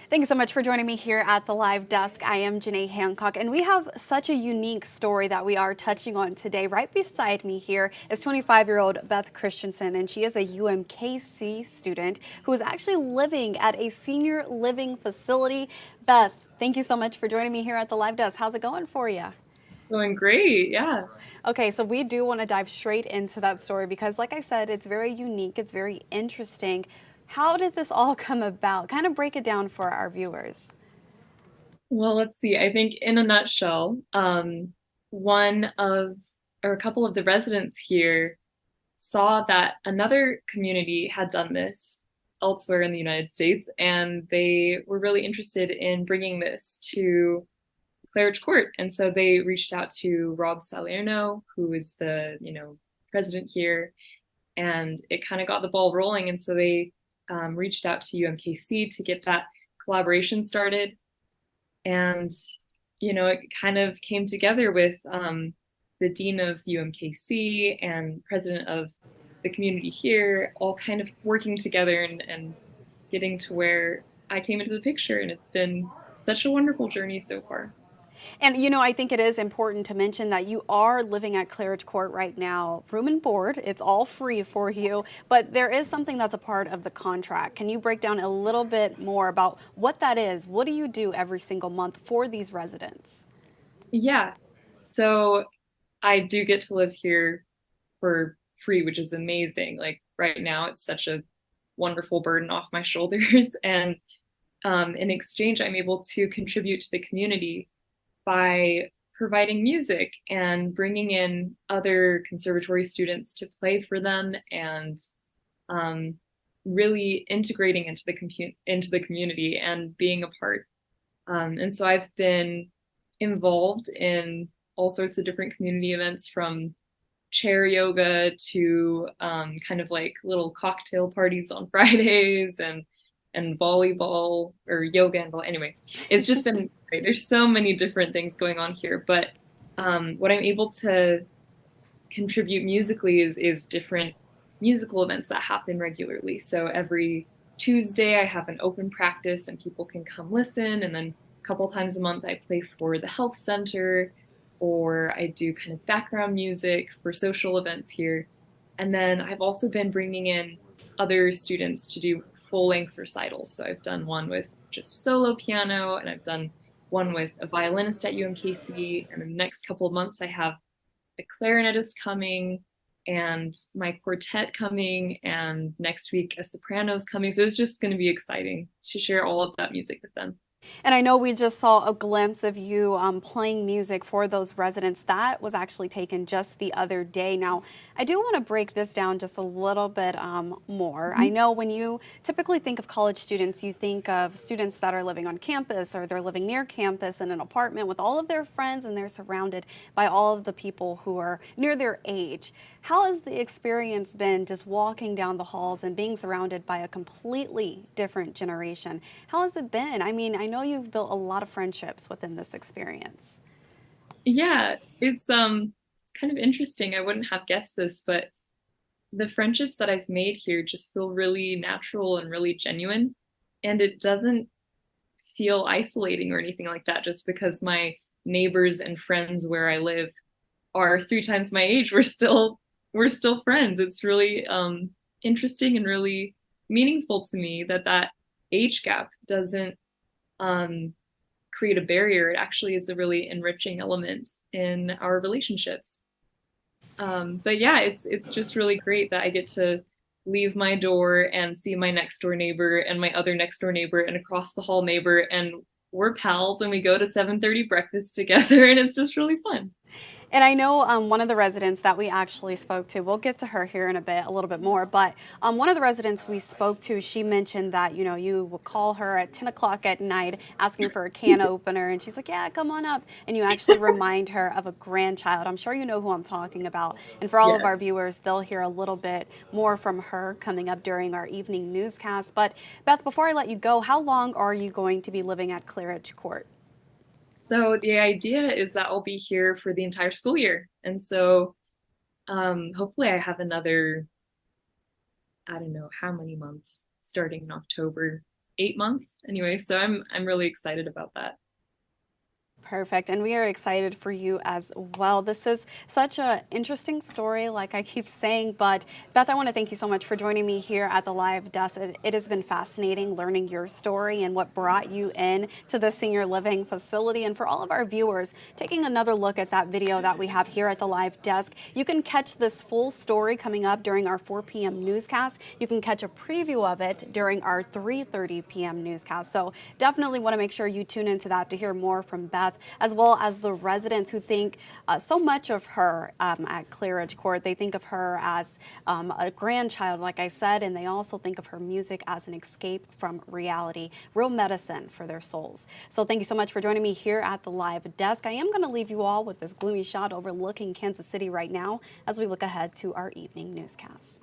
Thanks so much for joining me here at the Live Desk. I am Janae Hancock, and we have such a unique story that we are touching on today. Right beside me here is 25-year-old Beth Christensen, and she is a UMKC student who is actually living at a senior living facility. Beth, thank you so much for joining me here at the Live Desk. How's it going for you? Going great, yeah. Okay, so we do want to dive straight into that story because, like I said, it's very unique, it's very interesting. How did this all come about? Kind of break it down for our viewers. Well, let's see. I think in a nutshell, one of or a couple of the residents here saw that another community had done this elsewhere in the United States, and they were really interested in bringing this to Claridge Court. And so they reached out to Rob Salerno, who is the president here, and it kind of got the ball rolling. And so they reached out to UMKC to get that collaboration started. And it kind of came together with the dean of UMKC and president of the community here, all kind of working together and getting to where I came into the picture. And it's been such a wonderful journey so far. And I think it is important to mention that you are living at Claridge Court right now, room and board. It's all free for you, but there is something that's a part of the contract. Can you break down a little bit more about what that is? What do you do every single month for these residents? Yeah. So I do get to live here for free, which is amazing. Like right now, it's such a wonderful burden off my shoulders. And in exchange, I'm able to contribute to the community by providing music and bringing in other conservatory students to play for them and um, really integrating into the community and being a part. And so I've been involved in all sorts of different community events from chair yoga to kind of like little cocktail parties on Fridays and volleyball or yoga and anyway, it's just been great. There's so many different things going on here, but what I'm able to contribute musically is different musical events that happen regularly. So every Tuesday I have an open practice and people can come listen, and then a couple times a month I play for the health center or I do kind of background music for social events here. And then I've also been bringing in other students to do full length recitals. So I've done one with just solo piano, and I've done one with a violinist at UMKC. And in the next couple of months, I have a clarinetist coming and my quartet coming, and next week a soprano's coming. So it's just going to be exciting to share all of that music with them. And I know we just saw a glimpse of you playing music for those residents. That was actually taken just the other day. Now, I do want to break this down just a little bit more. I know when you typically think of college students, you think of students that are living on campus or they're living near campus in an apartment with all of their friends, and they're surrounded by all of the people who are near their age. How has the experience been just walking down the halls and being surrounded by a completely different generation? How has it been? I mean, I know you've built a lot of friendships within this experience. Yeah, it's kind of interesting. I wouldn't have guessed this, but the friendships that I've made here just feel really natural and really genuine. And it doesn't feel isolating or anything like that just because my neighbors and friends where I live are three times my age. We're still friends. It's really interesting and really meaningful to me that that age gap doesn't um, create a barrier. It actually is a really enriching element in our relationships. But yeah, it's just really great that I get to leave my door and see my next door neighbor and my other next door neighbor and across the hall neighbor, and we're pals and we go to 7:30 breakfast together, and it's just really fun. And I know one of the residents that we actually spoke to, we'll get to her here in a bit, a little bit more, but one of the residents we spoke to, she mentioned that, you would call her at 10 o'clock at night asking for a can opener, and she's like, yeah, come on up. And you actually remind her of a grandchild. I'm sure you know who I'm talking about. And for all of Yeah. our viewers, they'll hear a little bit more from her coming up during our evening newscast. But Beth, before I let you go, how long are you going to be living at Claridge Court? So the idea is that I'll be here for the entire school year. And so hopefully I have another, I don't know how many months starting in October. 8 months anyway. So I'm really excited about that. Perfect. And we are excited for you as well. This is such an interesting story, like I keep saying. But Beth, I want to thank you so much for joining me here at the live desk. It has been fascinating learning your story and what brought you in to the senior living facility. And for all of our viewers, taking another look at that video that we have here at the live desk, you can catch this full story coming up during our 4 p.m. newscast. You can catch a preview of it during our 3:30 p.m. newscast. So definitely want to make sure you tune into that to hear more from Beth, as well as the residents who think so much of her at Claridge Court. They think of her as a grandchild, like I said, and they also think of her music as an escape from reality, real medicine for their souls. So thank you so much for joining me here at the live desk. I am going to leave you all with this gloomy shot overlooking Kansas City right now as we look ahead to our evening newscast.